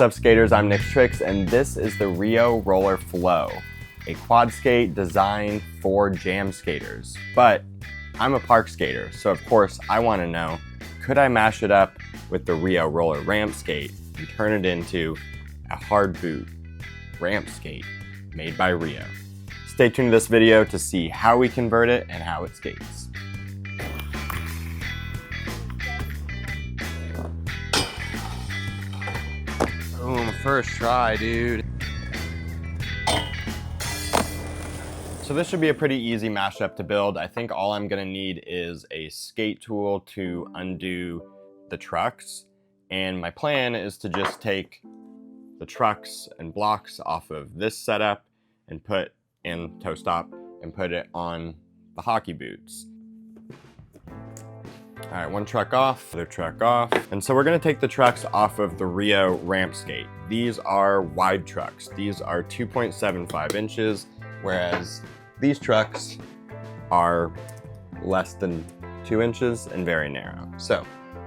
What's up, skaters? I'm Nick's Tricks, and this is the Rio Roller Flow, a quad skate designed for jam skaters. But I'm a park skater, so of course I want to know, could I mash it up with the Rio Roller Ramp skate and turn it into a hard boot ramp skate made by Rio? Stay tuned to this video to see how we convert it and how it skates. Boom, first try, dude. So this should be a pretty easy mashup to build. I think all I'm gonna need is a skate tool to undo the trucks. And my plan is to just take the trucks and blocks off of this setup and put in toe stop and put it on the hockey boots. All right, one truck off, other truck off. And so we're gonna take the trucks off of the Rio Ramp skate. These are wide trucks. These are 2.75 inches, whereas these trucks are less than 2 inches and very narrow. So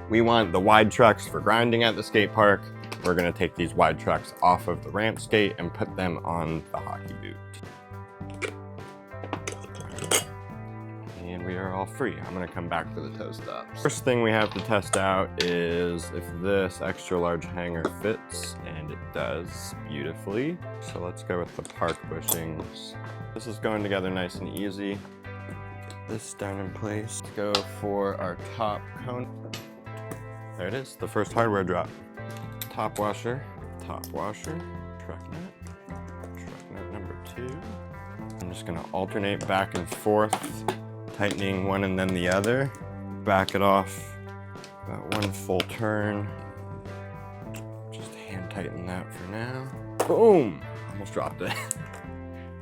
we want the wide trucks for grinding at the skate park. We're gonna take these wide trucks off of the ramp skate and put them on the hockey boot. And we are all free. I'm gonna come back to the toe stops. First thing we have to test out is if this extra large hanger fits, and it does beautifully. So let's go with the park bushings. This is going together nice and easy. Get this down in place. Let's go for our top cone. There it is, the first hardware drop. Top washer, truck nut number 2. I'm just gonna alternate back and forth, tightening one and then the other. Back it off about one full turn. Just hand tighten that for now. Boom! Almost dropped it.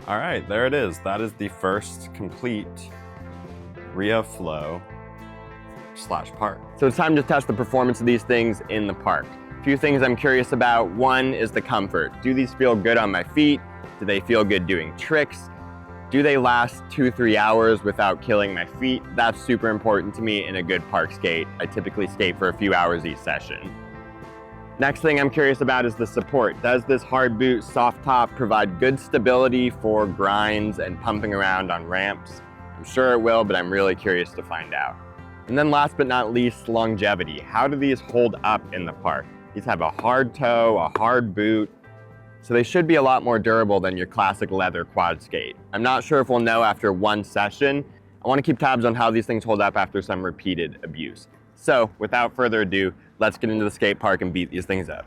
All right, there it is. That is the first complete Rio Flow / park. So it's time to test the performance of these things in the park. A few things I'm curious about. One is the comfort. Do these feel good on my feet? Do they feel good doing tricks? Do they last 2-3 hours without killing my feet? That's super important to me in a good park skate. I typically skate for a few hours each session. Next thing I'm curious about is the support. Does this hard boot soft top provide good stability for grinds and pumping around on ramps? I'm sure it will, but I'm really curious to find out. And then last but not least, longevity. How do these hold up in the park? These have a hard toe, a hard boot, so they should be a lot more durable than your classic leather quad skate. I'm not sure if we'll know after one session. I want to keep tabs on how these things hold up after some repeated abuse. So without further ado, let's get into the skate park and beat these things up.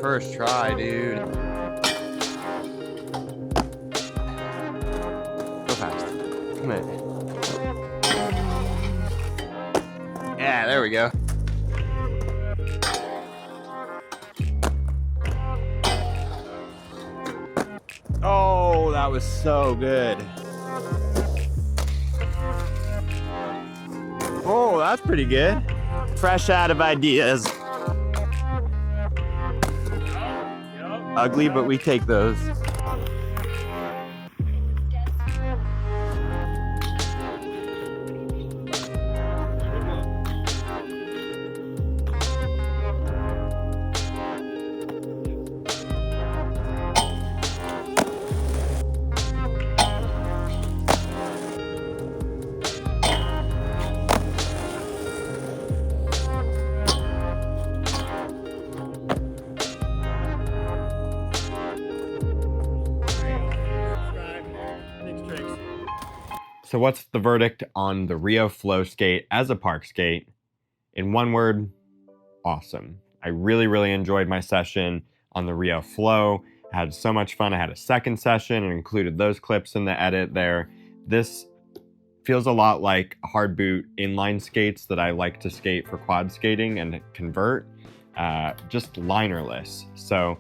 First try, dude. Go fast. Come in. Yeah, there we go. Oh, that was so good. Oh, that's pretty good. Fresh out of ideas. Ugly, but we take those. So what's the verdict on the Rio Flow skate as a park skate? In one word, awesome. I really enjoyed my session on the Rio Flow. I had so much fun. I had a second session and included those clips in the edit there. This feels a lot like hard boot inline skates that I like to skate for quad skating and convert, just linerless. So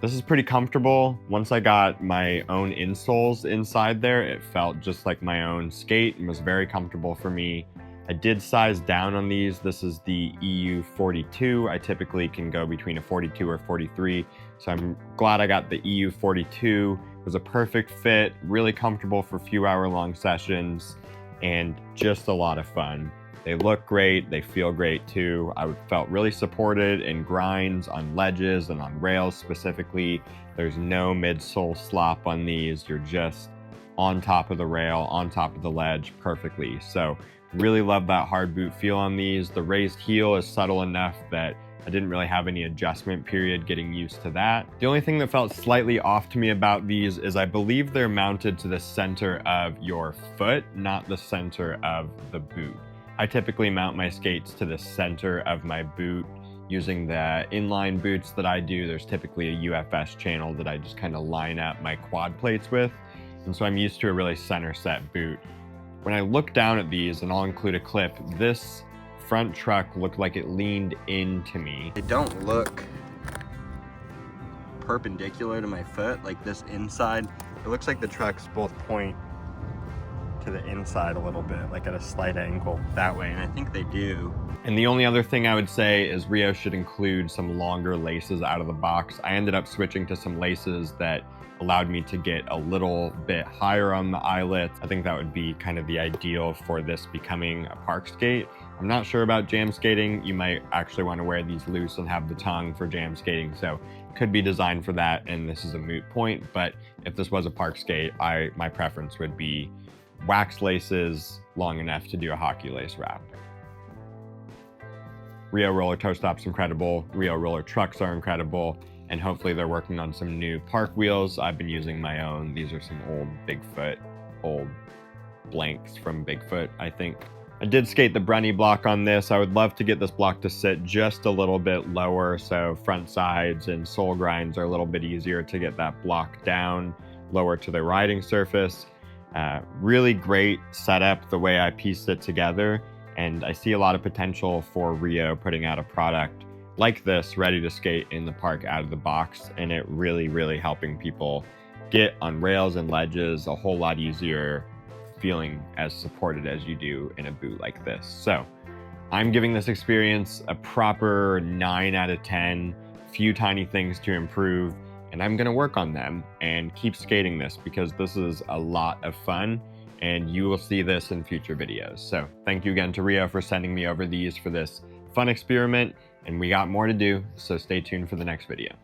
This is pretty comfortable. Once I got my own insoles inside there, it felt just like my own skate and was very comfortable for me. I did size down on these. This is the EU 42. I typically can go between a 42 or 43. So I'm glad I got the EU 42. It was a perfect fit, really comfortable for a few hour-long sessions, and just a lot of fun. They look great, they feel great too. I felt really supported in grinds, on ledges, and on rails specifically. There's no midsole slop on these. You're just on top of the rail, on top of the ledge perfectly. So really love that hard boot feel on these. The raised heel is subtle enough that I didn't really have any adjustment period getting used to that. The only thing that felt slightly off to me about these is I believe they're mounted to the center of your foot, not the center of the boot. I typically mount my skates to the center of my boot using the inline boots that I do. There's typically a UFS channel that I just kind of line up my quad plates with. And so I'm used to a really center set boot. When I look down at these, and I'll include a clip, this front truck looked like it leaned into me. They don't look perpendicular to my foot, like this inside. It looks like the trucks both point to the inside a little bit, like at a slight angle that way, and I think they do. And the only other thing I would say is Rio should include some longer laces out of the box. I ended up switching to some laces that allowed me to get a little bit higher on the eyelets. I think that would be kind of the ideal for this becoming a park skate. I'm not sure about jam skating. You might actually want to wear these loose and have the tongue for jam skating, so could be designed for that, and this is a moot point. But if this was a park skate, my preference would be wax laces long enough to do a hockey lace wrap. Rio roller toe stops incredible. Rio roller trucks are incredible. And hopefully they're working on some new park wheels. I've been using my own. These are some old blanks from Bigfoot, I think. I did skate the Brenny block on this. I would love to get this block to sit just a little bit lower, so front sides and sole grinds are a little bit easier to get that block down lower to the riding surface. Really great setup the way I pieced it together, and I see a lot of potential for Rio putting out a product like this ready to skate in the park out of the box, and it really helping people get on rails and ledges a whole lot easier, feeling as supported as you do in a boot like this. So I'm giving this experience a proper 9 out of 10, few tiny things to improve, and I'm gonna work on them and keep skating this because this is a lot of fun, and you will see this in future videos. So thank you again to Rio for sending me over these for this fun experiment, and we got more to do, so stay tuned for the next video.